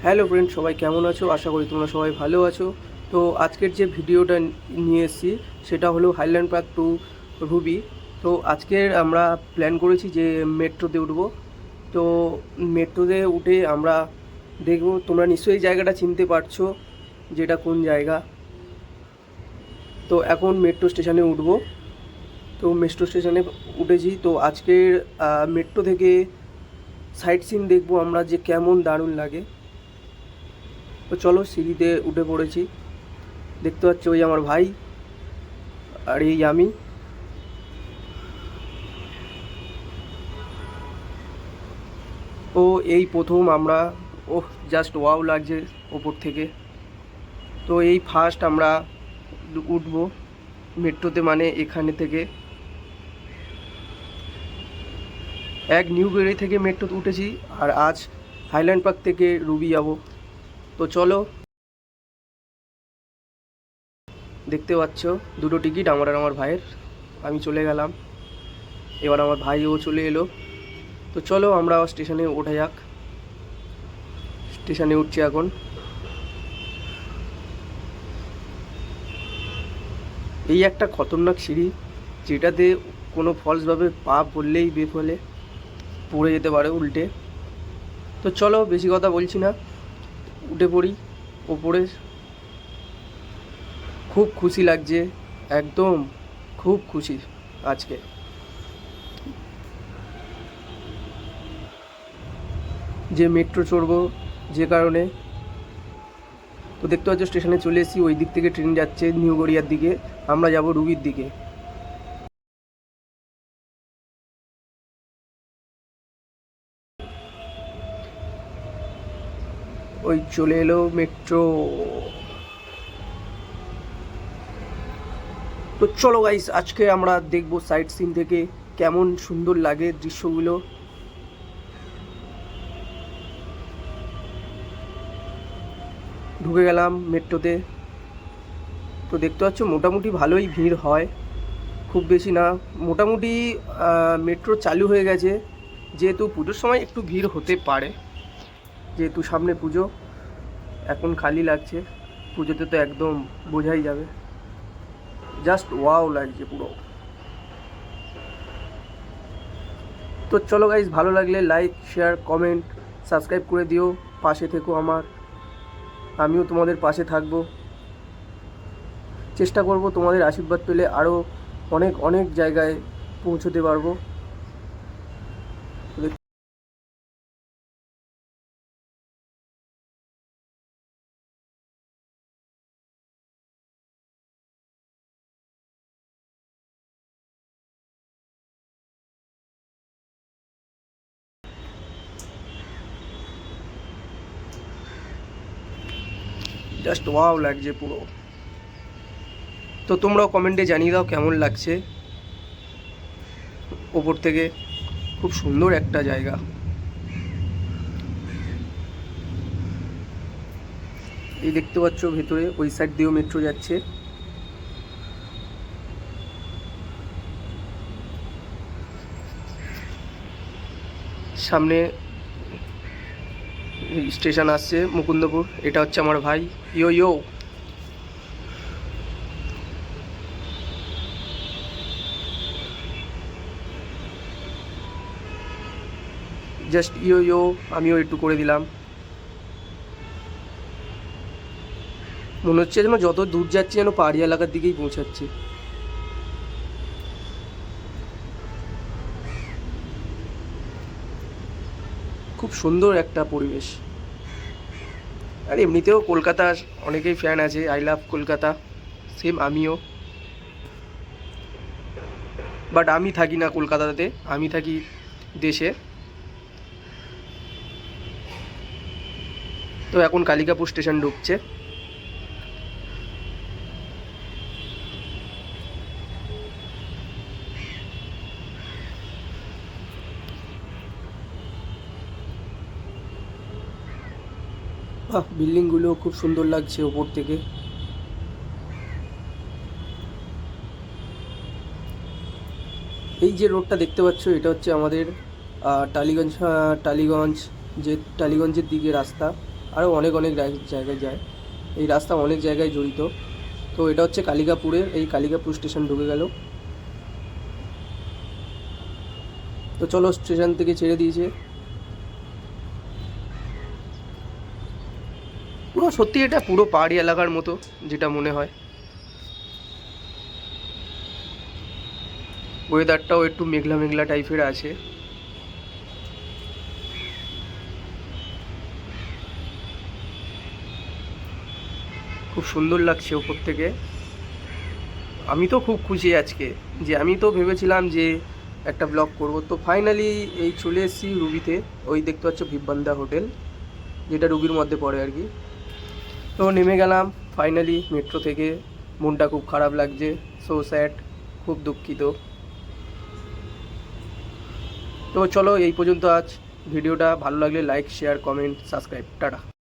Hello friend, সবাই কেমন আছো? আশা করি তোমরা সবাই ভালো আছো। তো আজকের যে ভিডিওটা নিয়ে এসেছি সেটা হলো হাইল্যান্ড পার্ক টু রুবি। তো আজকের আমরা প্ল্যান করেছি যে মেট্রোতে উঠবো। তো মেট্রোতে উঠে আমরা দেখবো, তোমরা নিশ্চয়ই জায়গাটা চিনতে পারছো যেটা কোন জায়গা। তো এখন মেট্রো স্টেশনে উঠবো। তো মেট্রো স্টেশনে উঠেছি। তো আজকের মেট্রো থেকে সাইট সিন দেখবো আমরা যে কেমন দারুণ লাগে। তো চলো, সিঁড়িতে উঠে পড়েছি। দেখতে পাচ্ছ ওই আমার ভাই আর এই আমি। ও এই প্রথম আমরা, ওহ জাস্ট ওয়াও লাগছে ওপর থেকে। তো এই ফার্স্ট আমরা উঠবো মেট্রোতে, মানে এখানে থেকে এক নিউ বেড়ি থেকে মেট্রোতে উঠেছি। আর আজ হাইল্যান্ড পার্ক থেকে রুবি যাব। তো চলো, দেখতে পাচ্ছ দুটো টিকিট আমার আর আমার ভাইয়ের। আমি চলে গেলাম, এবার আমার ভাইও চলে এলো। তো চলো আমরা স্টেশনে ওঠা যাক। স্টেশনে উঠছি এখন। এই একটা খতরনাক সিঁড়ি, যেটাতে কোনো ফলসভাবে পা পড়লেই বেফলে পড়ে যেতে পারে উল্টে। তো চলো বেশি কথা বলছি না, উঠে পড়ি ওপরে। খুব খুশি লাগছে, একদম খুব খুশি আজকে যে মেট্রো চড়বো যে কারণে। তো দেখতে পাচ্ছ স্টেশনে চলে এসেছি, ওই দিক থেকে ট্রেন যাচ্ছে নিউ গড়িয়ার দিকে, আমরা যাব রুবির দিকে। ওই চলে এলো মেট্রো। তো চলো গাইস, আজকে আমরা দেখবো সাইট সিন থেকে কেমন সুন্দর লাগে দৃশ্যগুলো। ঢুকে গেলাম মেট্রোতে। তো দেখতে পাচ্ছ মোটামুটি ভালোই ভিড় হয়, খুব বেশি না মোটামুটি। মেট্রো চালু হয়ে গেছে, যেহেতু পুজোর সময় একটু ভিড় হতে পারে, যেহেতু সামনে পুজো। এখন খালি লাগছে, পুজোতে তো একদম বোঝাই যাবে। জাস্ট ওয়াও লাগছে পুরো। তো চলো গাইস, ভালো লাগলে লাইক শেয়ার কমেন্ট সাবস্ক্রাইব করে দিও, পাশে থেকো আমার। আমিও তোমাদের পাশে থাকবো, চেষ্টা করব তোমাদের আশীর্বাদ পেলে আরও অনেক অনেক জায়গায় পৌঁছতে পারবো। জাস্ট ওয়াও লাগছে পুরো। তো তোমরাও কমেন্টে জানিয়ে দাও কেমন লাগছে ওপর থেকে। খুব সুন্দর একটা জায়গা। এই দেখতে পাচ্ছ ভেতরে ওই সাইড দিয়েও মেট্রো যাচ্ছে। সামনে স্টেশন আসছে মুকুন্দপুর। এটা হচ্ছে আমার ভাই। ইয়ো ইয়ো। জাস্ট ইয়ো ইয়ো, আমিও একটু করে দিলাম। মনে হচ্ছে যেন যত দূর যাচ্ছে যেন পাহাড়ি এলাকার দিকেই পৌঁছাচ্ছে। খুব সুন্দর একটা পরিবেশ। আর এমনিতেও কলকাতার অনেকেই ফ্যান আছে, আই লাভ কলকাতা, সেম আমিও। বাট আমি থাকি না কলকাতাতে, আমি থাকি দেশে। তো এখন কালিকাপুর স্টেশন ঢুকছে। বাহ, বিল্ডিংগুলো খুব সুন্দর লাগছে ওপর থেকে। এই যে রোডটা দেখতে পাচ্ছ, এটা হচ্ছে আমাদের টালিগঞ্জ, টালিগঞ্জ যে টালিগঞ্জের দিকে রাস্তা। আরও অনেক অনেক জায়গায় যায়। এই রাস্তা অনেক জায়গায় জড়িত। তো এটা হচ্ছে কালিকাপুরের, এই কালিকাপুর স্টেশন ঢুকে গেল। তো চলো, স্টেশন থেকে ছেড়ে দিয়েছে। পুরো সত্যি এটা পুরো পাহাড়ি এলাকার মতো যেটা মনে হয়। ওয়েদারটাও একটু মেঘলা মেঘলা টাইপের আছে। খুব সুন্দর লাগছে ওপর থেকে। আমি তো খুব খুশি আজকে, যে আমি তো ভেবেছিলাম যে একটা ব্লগ করব, তো ফাইনালি এই চলে এসেছি রুবিতে। ওই দেখতে পাচ্ছ ভিববান্দা হোটেল, যেটা রুবির মধ্যে পড়ে আর কি। তো নেমে গেলাম ফাইনালি মেট্রো থেকে। মনটা খুব খারাপ লাগছে, সো স্যাড, খুব দুঃখিত। তো চলো, এই পর্যন্ত আজ ভিডিওটা। ভালো লাগলে like, share, comment, subscribe. Tata.